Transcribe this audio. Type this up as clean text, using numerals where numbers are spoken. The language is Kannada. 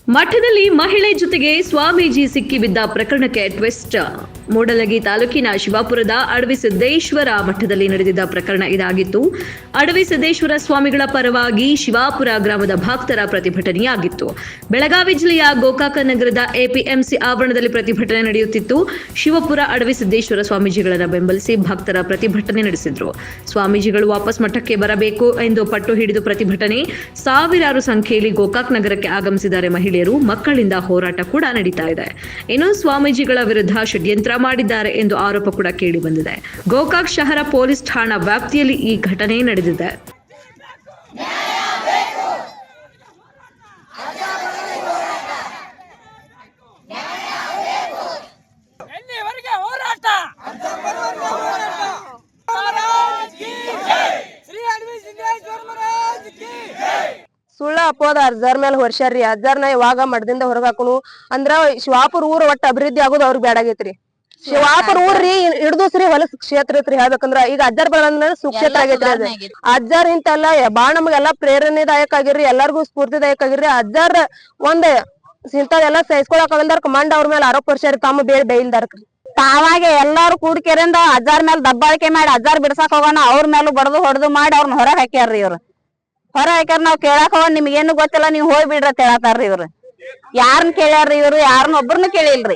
ಮಠದಲ್ಲಿ ಮಹಿಳೆ ಜೊತೆಗೆ ಸ್ವಾಮೀಜಿ ಸಿಕ್ಕಿಬಿದ್ದ ಪ್ರಕರಣಕ್ಕೆ ಟ್ವಿಸ್ಟ್. ಮೂಡಲಗಿ ತಾಲೂಕಿನ ಶಿವಾಪುರದ ಅಡವಿ ಸಿದ್ದೇಶ್ವರ ಮಠದಲ್ಲಿ ನಡೆದಿದ್ದ ಪ್ರಕರಣ ಇದಾಗಿತ್ತು. ಅಡವಿ ಸಿದ್ದೇಶ್ವರ ಸ್ವಾಮಿಗಳ ಪರವಾಗಿ ಶಿವಾಪುರ ಗ್ರಾಮದ ಭಕ್ತರ ಪ್ರತಿಭಟನೆಯಾಗಿತ್ತು. ಬೆಳಗಾವಿ ಜಿಲ್ಲೆಯ ಗೋಕಾಕ ನಗರದ ಎಪಿಎಂಸಿ ಆವರಣದಲ್ಲಿ ಪ್ರತಿಭಟನೆ ನಡೆಯುತ್ತಿತ್ತು. ಶಿವಪುರ ಅಡವಿ ಸಿದ್ದೇಶ್ವರ ಸ್ವಾಮೀಜಿಗಳನ್ನು ಬೆಂಬಲಿಸಿ ಭಕ್ತರ ಪ್ರತಿಭಟನೆ ನಡೆಸಿದ್ರು. ಸ್ವಾಮೀಜಿಗಳು ವಾಪಸ್ ಮಠಕ್ಕೆ ಬರಬೇಕು ಎಂದು ಪಟ್ಟು ಹಿಡಿದು ಪ್ರತಿಭಟನೆ. ಸಾವಿರಾರು ಸಂಖ್ಯೆಯಲ್ಲಿ ಗೋಕಾಕ್ ನಗರಕ್ಕೆ ಆಗಮಿಸಿದ್ದಾರೆ. ಮಹಿಳೆಯರು, ಮಕ್ಕಳಿಂದ ಹೋರಾಟ ಕೂಡ ನಡೀತಾ ಇದೆ. ಇನ್ನು ಸ್ವಾಮೀಜಿಗಳ ವಿರುದ್ಧ ಷಡ್ಯಂತ್ರ ಮಾಡಿದ್ದಾರೆ ಎಂದು ಆರೋಪ ಕೂಡ ಕೇಳಿ ಬಂದಿದೆ. ಗೋಕಾಕ್ ಶಹರ ಪೊಲೀಸ್ ಠಾಣಾ ವ್ಯಾಪ್ತಿಯಲ್ಲಿ ಈ ಘಟನೆ ನಡೆದಿದೆ. ಸುಳ್ಳ ಅಪೋದ ಅರ್ಜಾರ್ ಮೇಲೆ ಹೊರ್ಸ್ಯಾರ್ರಿ. ಅರ್ಜಾರ್ನ ಇವಾಗ ಮಠದಿಂದ ಹೊರಗಾಕುನು ಅಂದ್ರ ಶಿವಾಪುರ ಊರ್ ಒಟ್ಟ ಅಭಿವೃದ್ಧಿ ಆಗೋದು ಅವ್ರಿಗೆ ಬ್ಯಾಡಾಗೈತ್ರಿ. ಶಿವಾಪುರ ಊರ್ರಿ ಹಿಡ್ದು ಶ್ರೀ ಹೊಲಸ್ ಕ್ಷೇತ್ರ ಐತ್ರಿ. ಹೇಳ್ಬೇಕಂದ್ರ ಈಗ ಅಜ್ಜಾರ್ ಬರೋದ್ರ ಸುಕ್ಷೇತ್ರ ಆಗೈತ್ರಿ. ಅದು ಅಜ್ಜಾರ್ ಇಂತೆಲ್ಲ ಬಾಳ ನಮಗೆಲ್ಲಾ ಪ್ರೇರಣೆದಾಯಕ ಆಗಿರ್ರಿ, ಎಲ್ಲಾರ್ಗು ಸ್ಫೂರ್ತಿದಾಯಕ ಆಗಿರ್ರಿ. ಅಜ್ಜಾರ್ ಒಂದ್ ಇಂಥದೆಲ್ಲಾ ಸಹಿಸ್ಕೊಳಕ್ ಆಗಲ್ದಾರ ಕಮಾಂಡ್ ಅವ್ರ ಮೇಲೆ ಆರೋಪ ಹೊರ್ಸ್ಯಾರಿ. ತಮ್ಮ ಬೇರೆ ಬೈಲ್ದಾರ್ಕ್ರಿ ತಾವಾಗೆ ಎಲ್ಲಾರು ಕೂಡ್ಕೆರಿಂದ ಅಜ್ಜಾರ್ ಮೇಲೆ ದಬ್ಬಾಳಿಕೆ ಮಾಡಿ ಅಜ್ಜಾರ್ ಬಿಡ್ಸಾಕ್ ಹೋಗೋಣ ಅವ್ರ ಮೇಲೂ ಬಡದು ಹೊಡೆದು ಮಾಡಿ ಅವ್ರನ್ನ ಹೊರ ಹಾಕ್ಯಾರ್ರಿ. ಇವ್ರು ಹೊರ ಹಾಕ್ಯಾರ. ನಾವ್ ಕೇಳಾಕ ನಿಮ್ಗೇನು ಗೊತ್ತಿಲ್ಲ, ನೀವ್ ಹೋಗಿ ಬಿಡ್ರಿ ಅಂತ ಹೇಳತಾರ್ರಿ. ಇವ್ರು ಯಾರನ್ನ ಕೇಳ್ಯಾರ್ರಿ? ಇವ್ರು ಯಾರನ್ನ ಒಬ್ರನ್ನ ಕೇಳಿಲ್ರಿ.